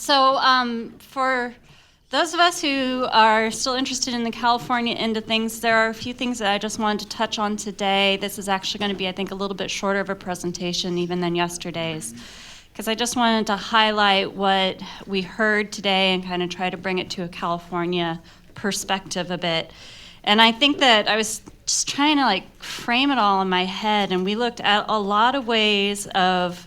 For those of us who are still interested in the California end of things, there are a few things that I just wanted to touch on today. This is actually going to be, I think, a little bit shorter of a presentation even than yesterday's, because I just wanted to highlight what we heard today and kind of try to bring it to a California perspective a bit. And I think that I was just trying to frame it all in my head, and we looked at a lot of ways of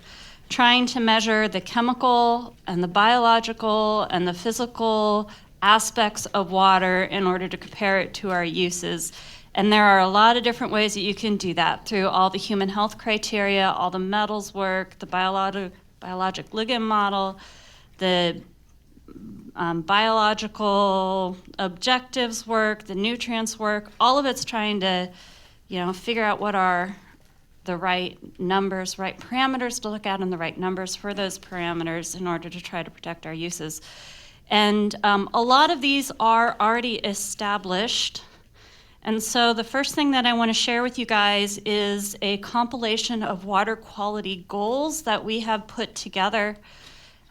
trying to measure the chemical and the biological and the physical aspects of water in order to compare it to our uses. And there are a lot of different ways that you can do that through all the human health criteria, all the metals work, the biologic ligand model, the biological objectives work, the nutrients work. All of it's trying to, figure out what are the right numbers, right parameters to look at, and the right numbers for those parameters in order to try to protect our uses. And a lot of these are already established. And so the first thing that I want to share with you guys is a compilation of water quality goals that we have put together.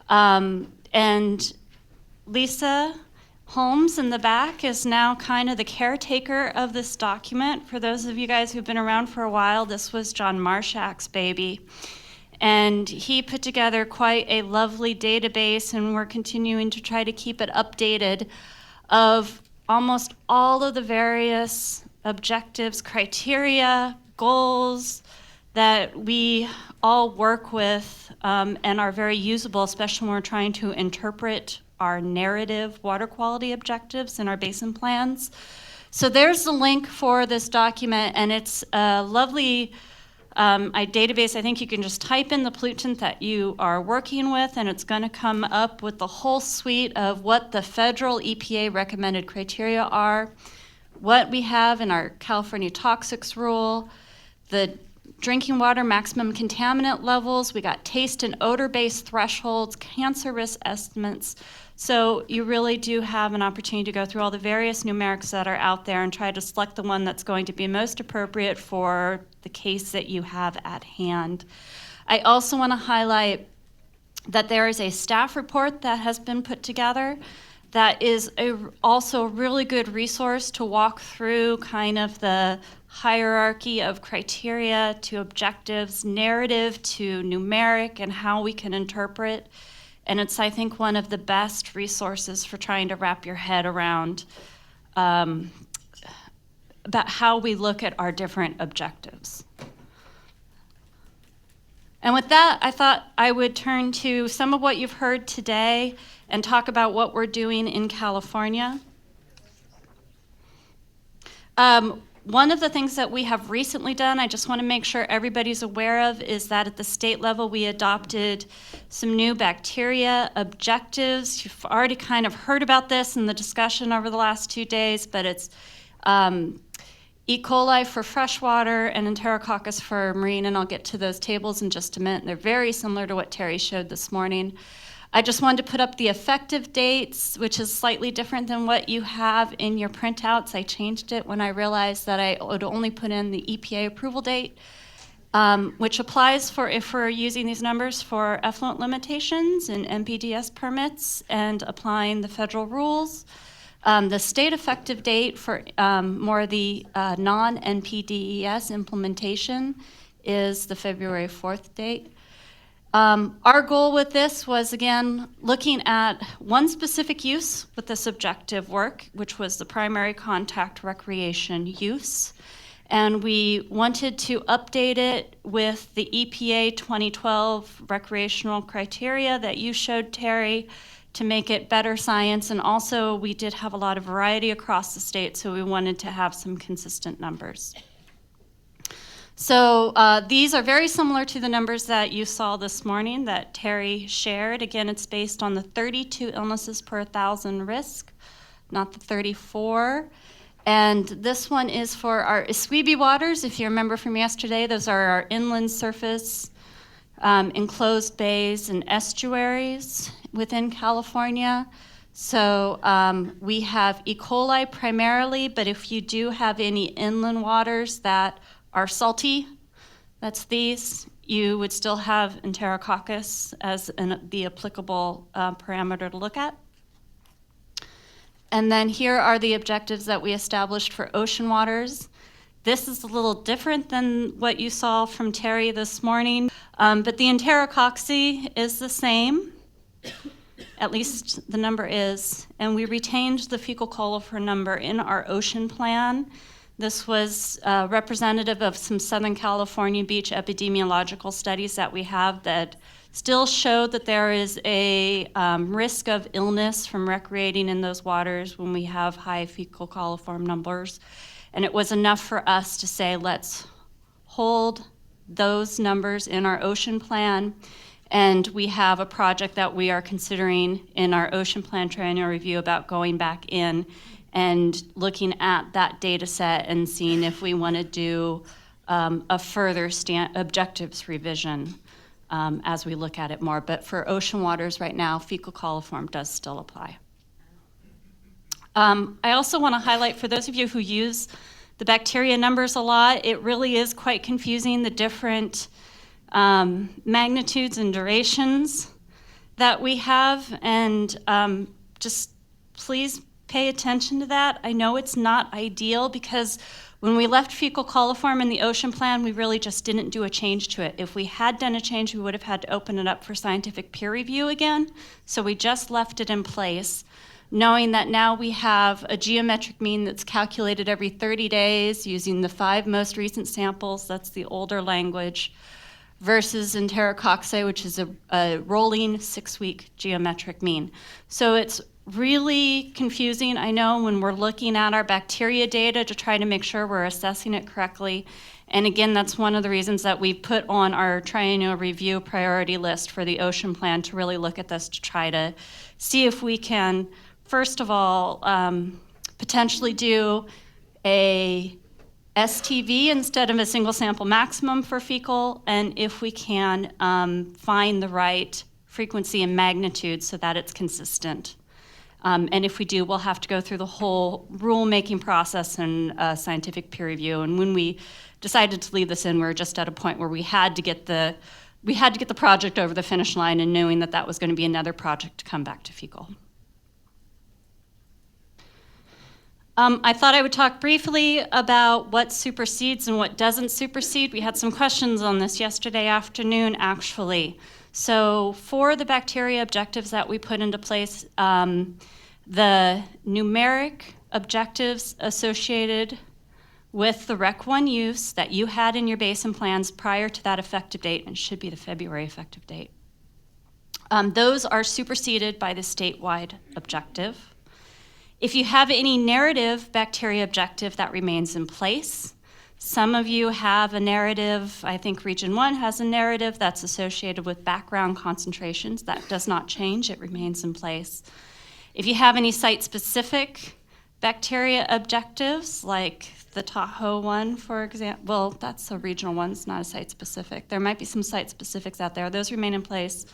And Lisa Holmes in the back is now kind of the caretaker of this document. For those of you guys who've been around for a while, this was John Marshak's baby. And he put together quite a lovely database, and we're continuing to try to keep it updated, of almost all of the various objectives, criteria, goals that we all work with and are very usable, especially when we're trying to interpret our narrative water quality objectives in our basin plans. So there's the link for this document, and it's a lovely database. I think you can just type in the pollutant that you are working with, and it's going to come up with the whole suite of what the federal EPA recommended criteria are, what we have in our California toxics rule, the drinking water maximum contaminant levels, we got taste and odor-based thresholds, cancer risk estimates. So you really do have an opportunity to go through all the various numerics that are out there and try to select the one that's going to be most appropriate for the case that you have at hand. I also want to highlight that there is a staff report that has been put together that is also a really good resource to walk through kind of the hierarchy of criteria to objectives, narrative to numeric, and how we can interpret. And it's, I think, one of the best resources for trying to wrap your head around about how we look at our different objectives. And with that, I thought I would turn to some of what you've heard today and talk about what we're doing in California. One of the things that we have recently done, I just want to make sure everybody's aware of, is that at the state level we adopted some new bacteria objectives. You've already kind of heard about this in the discussion over the last 2 days, but it's E. coli for freshwater and Enterococcus for marine, and I'll get to those tables in just a minute. They're very similar to what Terry showed this morning. I just wanted to put up the effective dates, which is slightly different than what you have in your printouts. I changed it when I realized that I would only put in the EPA approval date, which applies for if we're using these numbers for effluent limitations and MPDS permits and applying the federal rules. The state effective date for more the non-NPDES implementation is the February 4th date. Our goal with this was, again, looking at one specific use with this objective work, which was the primary contact recreation use. And we wanted to update it with the EPA 2012 recreational criteria that you showed, Terry, to make it better science. And also, we did have a lot of variety across the state, so we wanted to have some consistent numbers. So these are very similar to the numbers that you saw this morning that Terry shared. Again, it's based on the 32 illnesses per 1,000 risk, not the 34. And this one is for our SWRCB waters. If you remember from yesterday, those are our inland surface, enclosed bays, and estuaries within California. So we have E. coli primarily, but if you do have any inland waters that are salty, That's these. You would still have Enterococcus as the applicable parameter to look at. And then here are the objectives that we established for ocean waters. This is a little different than what you saw from Terry this morning, but the enterococci is the same, at least the number is, and we retained the fecal coliform number in our ocean plan. This was representative of some Southern California beach epidemiological studies that we have that still show that there is a risk of illness from recreating in those waters when we have high fecal coliform numbers. And it was enough for us to say, let's hold those numbers in our ocean plan. And we have a project that we are considering in our ocean plan triennial review about going back in and looking at that data set and seeing if we want to do a further objectives revision as we look at it more. But for ocean waters right now, fecal coliform does still apply. I also want to highlight, for those of you who use the bacteria numbers a lot, it really is quite confusing, the different magnitudes and durations that we have, and just please pay attention to that. I know it's not ideal because when we left fecal coliform in the ocean plan, we really just didn't do a change to it. If we had done a change, we would have had to open it up for scientific peer review again, so we just left it in place, knowing that now we have a geometric mean that's calculated every 30 days using the 5 most recent samples, that's the older language, versus enterococci, which is a rolling 6-week geometric mean. So it's really confusing, I know, when we're looking at our bacteria data to try to make sure we're assessing it correctly. And again, that's one of the reasons that we put on our triennial review priority list for the ocean plan to really look at this to try to see if we can, first of all, potentially do a STV instead of a single sample maximum for fecal, and if we can find the right frequency and magnitude so that it's consistent. And if we do, we'll have to go through the whole rule-making process and scientific peer review. And when we decided to leave this in, we were just at a point where we had to get the project over the finish line, and knowing that that was going to be another project to come back to fecal. I thought I would talk briefly about what supersedes and what doesn't supersede. We had some questions on this yesterday afternoon, actually. So for the bacteria objectives that we put into place, the numeric objectives associated with the Rec 1 use that you had in your Basin plans prior to that effective date, and should be the February effective date, those are superseded by the statewide objective. If you have any narrative bacteria objective, that remains in place. Some of you have a narrative, I think Region 1 has a narrative that's associated with background concentrations. That does not change, it remains in place. If you have any site-specific bacteria objectives, like the Tahoe one, for example, well, that's a regional one, it's not a site-specific. There might be some site-specifics out there, those remain in place.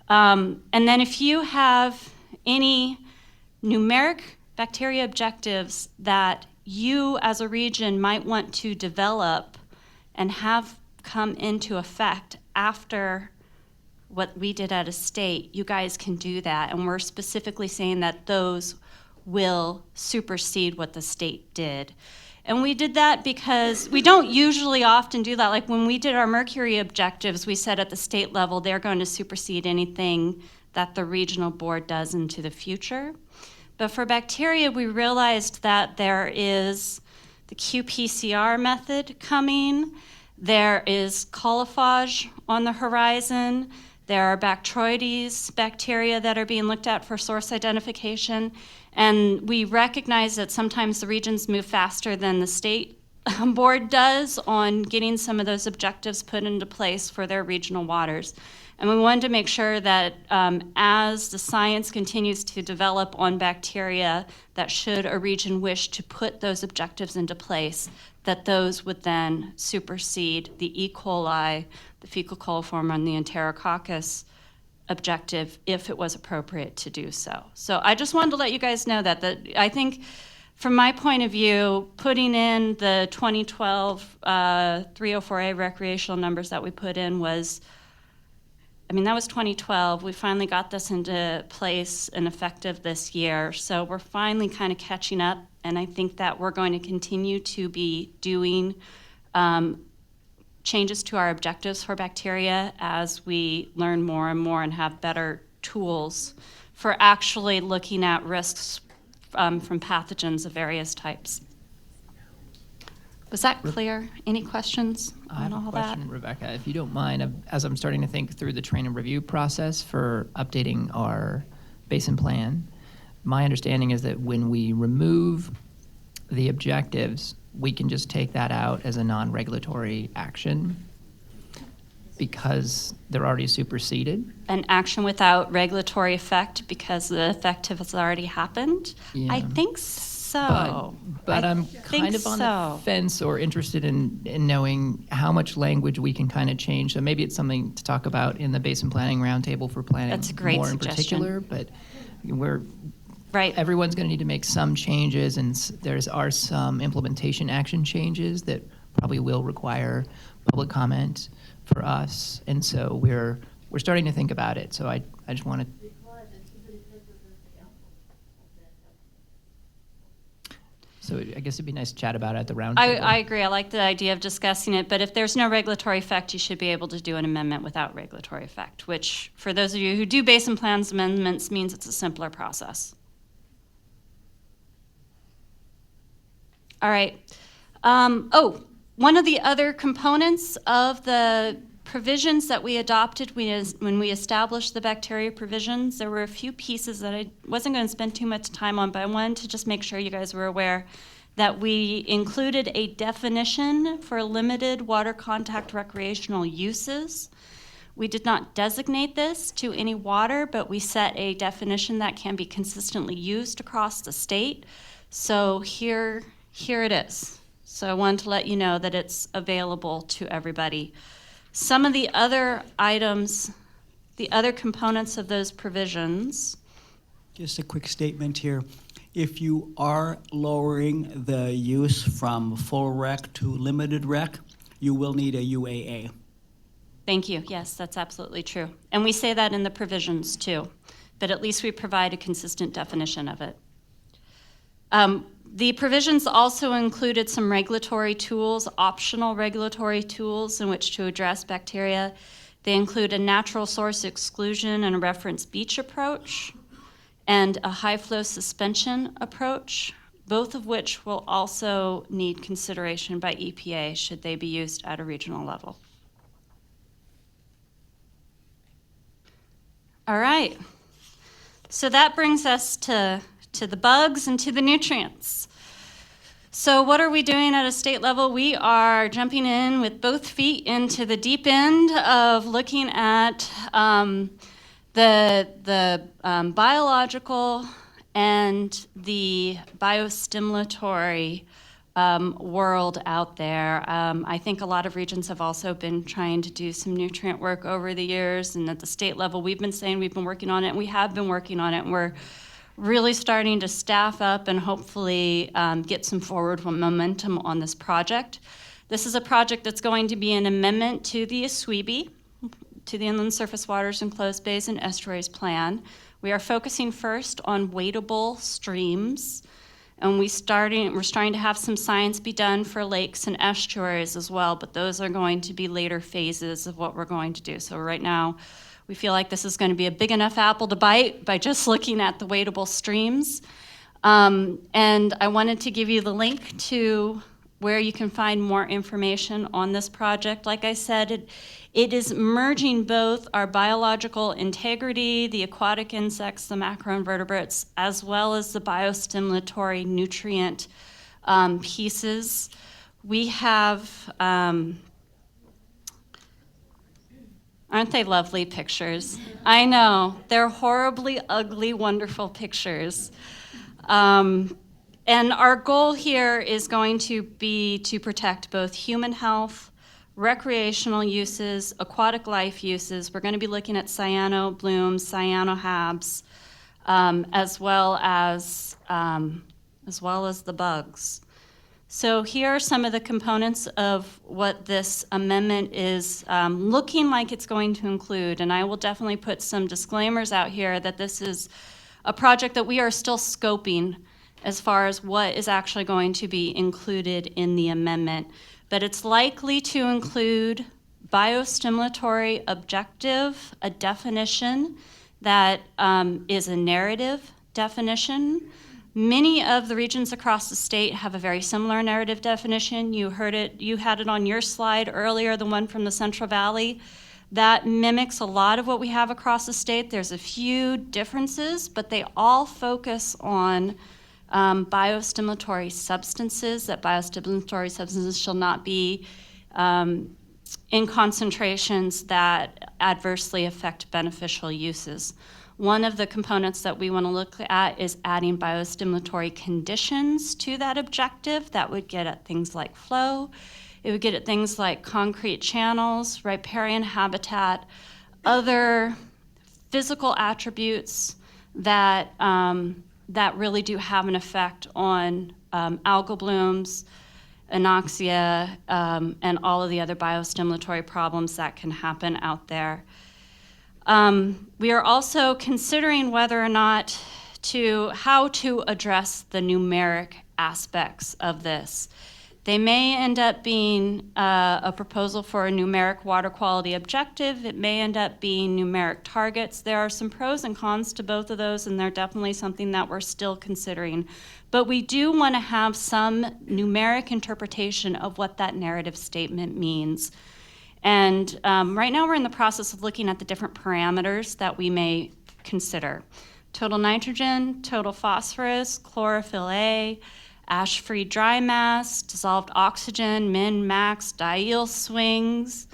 And then if you have any numeric bacteria objectives that you as a region might want to develop and have come into effect after what we did at a state, you guys can do that. And we're specifically saying that those will supersede what the state did. And we did that because we don't usually often do that. Like when we did our mercury objectives, we said at the state level, they're going to supersede anything that the regional board does into the future. But for bacteria, we realized that there is the qPCR method coming, there is coliphage on the horizon, there are Bacteroides bacteria that are being looked at for source identification, and we recognize that sometimes the regions move faster than the state board does on getting some of those objectives put into place for their regional waters. And we wanted to make sure that as the science continues to develop on bacteria, that should a region wish to put those objectives into place, that those would then supersede the E. coli, the fecal coliform, and the enterococcus objective if it was appropriate to do so. So I just wanted to let you guys know that I think from my point of view, putting in the 2012 304A recreational numbers that we put in was, I mean, that was 2012. We finally got this into place and effective this year. So we're finally kind of catching up, and I think that we're going to continue to be doing changes to our objectives for bacteria as we learn more and more and have better tools for actually looking at risks from pathogens of various types. Was that clear? Any questions on all that? I have a question, Rebecca, if you don't mind. As I'm starting to think through the train and review process for updating our basin plan, my understanding is that when we remove the objectives, we can just take that out as a non-regulatory action because they're already superseded. An action without regulatory effect because the effect has already happened? Yeah. I think so. But I'm kind of on the fence or interested in knowing how much language we can kind of change. So maybe it's something to talk about in the Basin Planning Roundtable for planning. That's a great more suggestion. In particular, but we're right. Everyone's going to need to make some changes, and there are some implementation action changes that probably will require public comment for us, and so we're starting to think about it. So I just want to. So I guess it'd be nice to chat about it at the round table. I agree. I like the idea of discussing it, but if there's no regulatory effect, you should be able to do an amendment without regulatory effect, which for those of you who do basin plans amendments means it's a simpler process. All right. One of the other components of the provisions that we adopted when we established the bacteria provisions, there were a few pieces that I wasn't going to spend too much time on, but I wanted to just make sure you guys were aware that we included a definition for limited water contact recreational uses. We did not designate this to any water, but we set a definition that can be consistently used across the state. So here it is. So I wanted to let you know that it's available to everybody. Some of the other items, the other components of those provisions. Just a quick statement here. If you are lowering the use from full rec to limited rec, you will need a UAA. Thank you. Yes, that's absolutely true. And we say that in the provisions too, but at least we provide a consistent definition of it. The provisions also included some regulatory tools, optional regulatory tools in which to address bacteria. They include a natural source exclusion and a reference beach approach, and a high flow suspension approach, both of which will also need consideration by EPA should they be used at a regional level. All right, so that brings us to the bugs and to the nutrients. So what are we doing at a state level? We are jumping in with both feet into the deep end of looking at the biological and the biostimulatory world out there. I think a lot of regions have also been trying to do some nutrient work over the years, and at the state level, we've been saying we've been working on it, and we have been working on it, and we're really starting to staff up and hopefully get some forward momentum on this project. This is a project that's going to be an amendment to the SWRCB, to the Inland Surface Waters Enclosed Bays and Estuaries Plan. We are focusing first on wadable streams, and we're starting to have some science be done for lakes and estuaries as well, but those are going to be later phases of what we're going to do. So right now, we feel like this is going to be a big enough apple to bite by just looking at the wadable streams. And I wanted to give you the link to where you can find more information on this project. Like I said, it is merging both our biological integrity, the aquatic insects, the macroinvertebrates, as well as the biostimulatory nutrient pieces. We have, aren't they lovely pictures? I know, they're horribly ugly, wonderful pictures. And our goal here is going to be to protect both human health, recreational uses, aquatic life uses. We're going to be looking at cyano blooms, cyanohabs, as well as as well as the bugs. So here are some of the components of what this amendment is looking like it's going to include, and I will definitely put some disclaimers out here that this is a project that we are still scoping as far as what is actually going to be included in the amendment. But it's likely to include biostimulatory objective, a definition that is a narrative definition. Many of the regions across the state have a very similar narrative definition. You had it on your slide earlier, the one from the Central Valley. That mimics a lot of what we have across the state. There's a few differences, but they all focus on biostimulatory substances, that biostimulatory substances shall not be in concentrations that adversely affect beneficial uses. One of the components that we want to look at is adding biostimulatory conditions to that objective. That would get at things like flow. It would get at things like concrete channels, riparian habitat, other physical attributes that, that really do have an effect on algal blooms, anoxia, and all of the other biostimulatory problems that can happen out there. We are also considering whether or not how to address the numeric aspects of this. They may end up being a proposal for a numeric water quality objective. It may end up being numeric targets. There are some pros and cons to both of those, and they're definitely something that we're still considering. But we do want to have some numeric interpretation of what that narrative statement means. And right now we're in the process of looking at the different parameters that we may consider. Total nitrogen, total phosphorus, chlorophyll A, ash-free dry mass, dissolved oxygen, min, max, diel swings,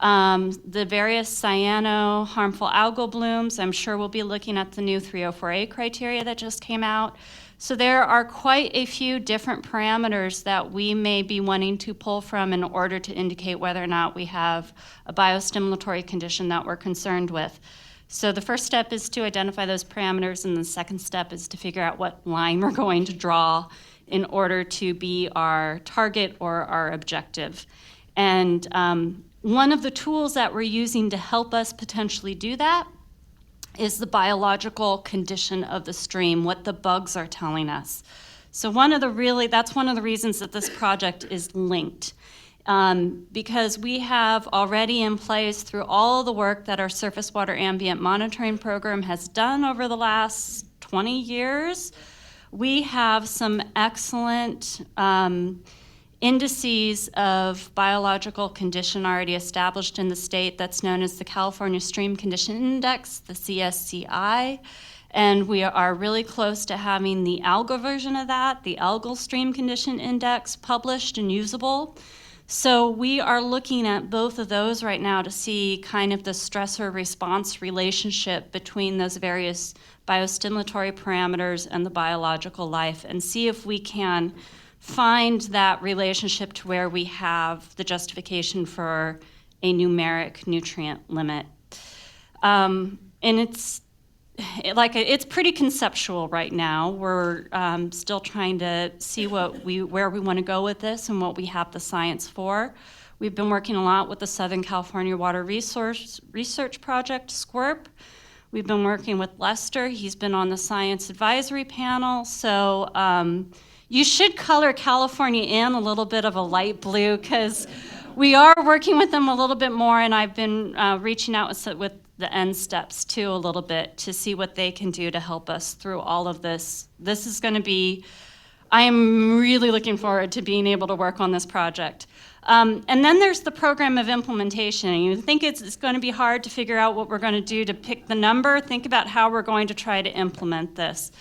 the various cyano harmful algal blooms. I'm sure we'll be looking at the new 304A criteria that just came out. So there are quite a few different parameters that we may be wanting to pull from in order to indicate whether or not we have a biostimulatory condition that we're concerned with. So the first step is to identify those parameters, and the second step is to figure out what line we're going to draw in order to be our target or our objective. And one of the tools that we're using to help us potentially do that is the biological condition of the stream, what the bugs are telling us. So that's one of the reasons that this project is linked. Because we have already in place through all the work that our surface water ambient monitoring program has done over the last 20 years, we have some excellent indices of biological condition already established in the state that's known as the California Stream Condition Index, the CSCI, and we are really close to having the algal version of that, the Algal Stream Condition Index, published and usable. So we are looking at both of those right now to see kind of the stressor response relationship between those various biostimulatory parameters and the biological life, and see if we can find that relationship to where we have the justification for a numeric nutrient limit. And it's pretty conceptual right now. We're still trying to see where we want to go with this and what we have the science for. We've been working a lot with the Southern California Water Research Project, SWRCB. We've been working with Lester. He's been on the science advisory panel. So you should color California in a little bit of a light blue, because we are working with them a little bit more, and I've been reaching out with the end steps too a little bit to see what they can do to help us through all of this. This is going to be, I am really looking forward to being able to work on this project. And then there's the program of implementation. You think it's going to be hard to figure out what we're going to do to pick the number. Think about how we're going to try to implement this.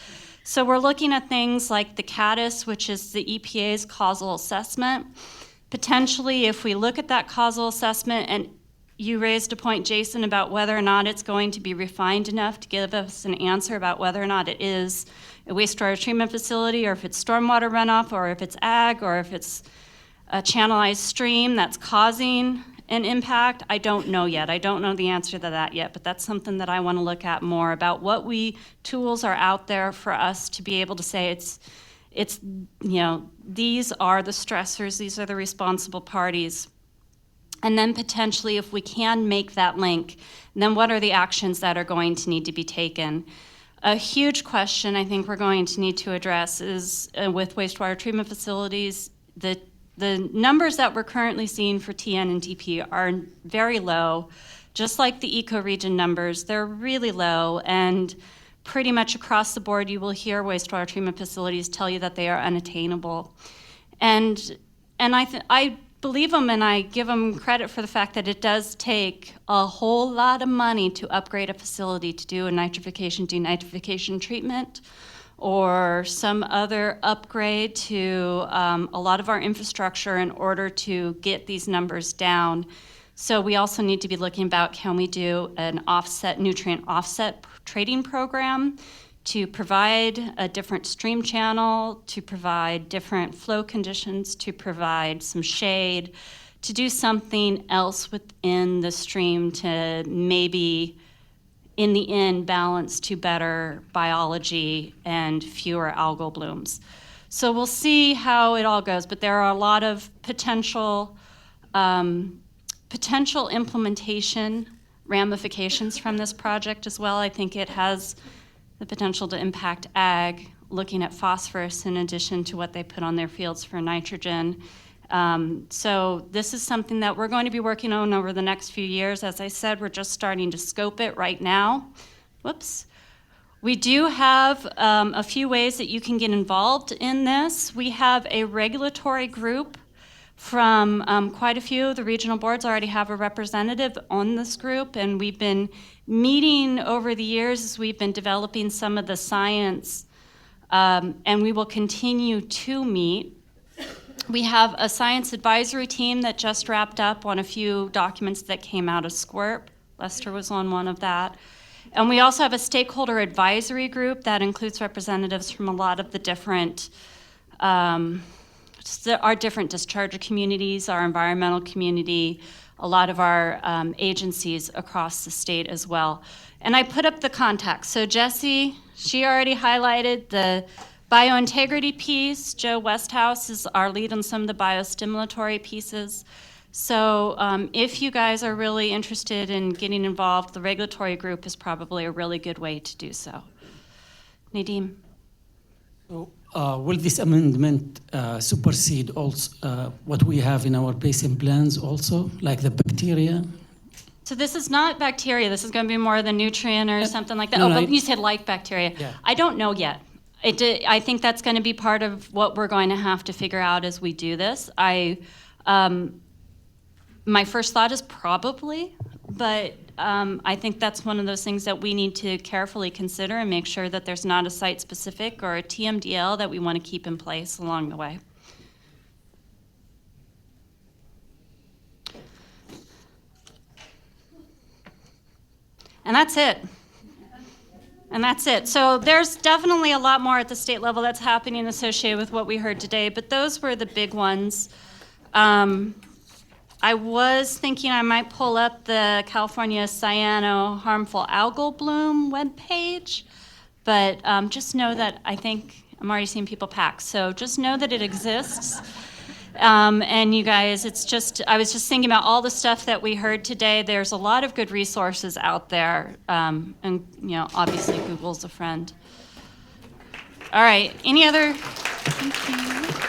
So we're looking at things like the CADIS, which is the EPA's causal assessment. Potentially, if we look at that causal assessment, and you raised a point, Jason, about whether or not it's going to be refined enough to give us an answer about whether or not it is a wastewater treatment facility, or if it's stormwater runoff, or if it's ag, or if it's a channelized stream that's causing an impact. I don't know yet. I don't know the answer to that yet, but that's something that I want to look at more about, what tools are out there for us to be able to say it's, these are the stressors, these are the responsible parties. And then potentially, if we can make that link, then what are the actions that are going to need to be taken? A huge question I think we're going to need to address is with wastewater treatment facilities, the numbers that we're currently seeing for TN and TP are very low. Just like the ecoregion numbers, they're really low, and pretty much across the board you will hear wastewater treatment facilities tell you that they are unattainable. And I believe them, and I give them credit for the fact that it does take a whole lot of money to upgrade a facility to do a nitrification, denitrification treatment, or some other upgrade to a lot of our infrastructure in order to get these numbers down. So we also need to be looking about, can we do an nutrient offset trading program to provide a different stream channel, to provide different flow conditions, to provide some shade, to do something else within the stream to maybe, in the end, balance to better biology and fewer algal blooms. So we'll see how it all goes, but there are a lot of potential implementation ramifications from this project as well. I think it has the potential to impact ag, looking at phosphorus in addition to what they put on their fields for nitrogen. So this is something that we're going to be working on over the next few years. As I said, we're just starting to scope it right now. Whoops. We do have a few ways that you can get involved in this. We have a regulatory group from quite a few of the regional boards. Already have a representative on this group, and we've been meeting over the years as we've been developing some of the science, and we will continue to meet. We have a science advisory team that just wrapped up on a few documents that came out of SWRCB. Lester was on one of that. And we also have a stakeholder advisory group that includes representatives from a lot of the different our different discharger communities, our environmental community, a lot of our agencies across the state as well. And I put up the contacts. So Jessie, she already highlighted the biointegrity piece. Joe Westhouse is our lead on some of the biostimulatory pieces. So if you guys are really interested in getting involved, the regulatory group is probably a really good way to do so. Nadeem. So, will this amendment supersede also what we have in our basin plans also, like the bacteria? So this is not bacteria. This is going to be more the nutrient or something like that. No, but you said like bacteria. Yeah. I don't know yet. I think that's going to be part of what we're going to have to figure out as we do this. My first thought is probably, but I think that's one of those things that we need to carefully consider and make sure that there's not a site-specific or a TMDL that we want to keep in place along the way. And that's it. And that's it. So there's definitely a lot more at the state level that's happening associated with what we heard today, but those were the big ones. I was thinking I might pull up the California cyano harmful algal bloom webpage, but just know that I think I'm already seeing people pack. So just know that it exists. And you guys, I was just thinking about all the stuff that we heard today. There's a lot of good resources out there. And, obviously Google's a friend. All right, any other? Thank you.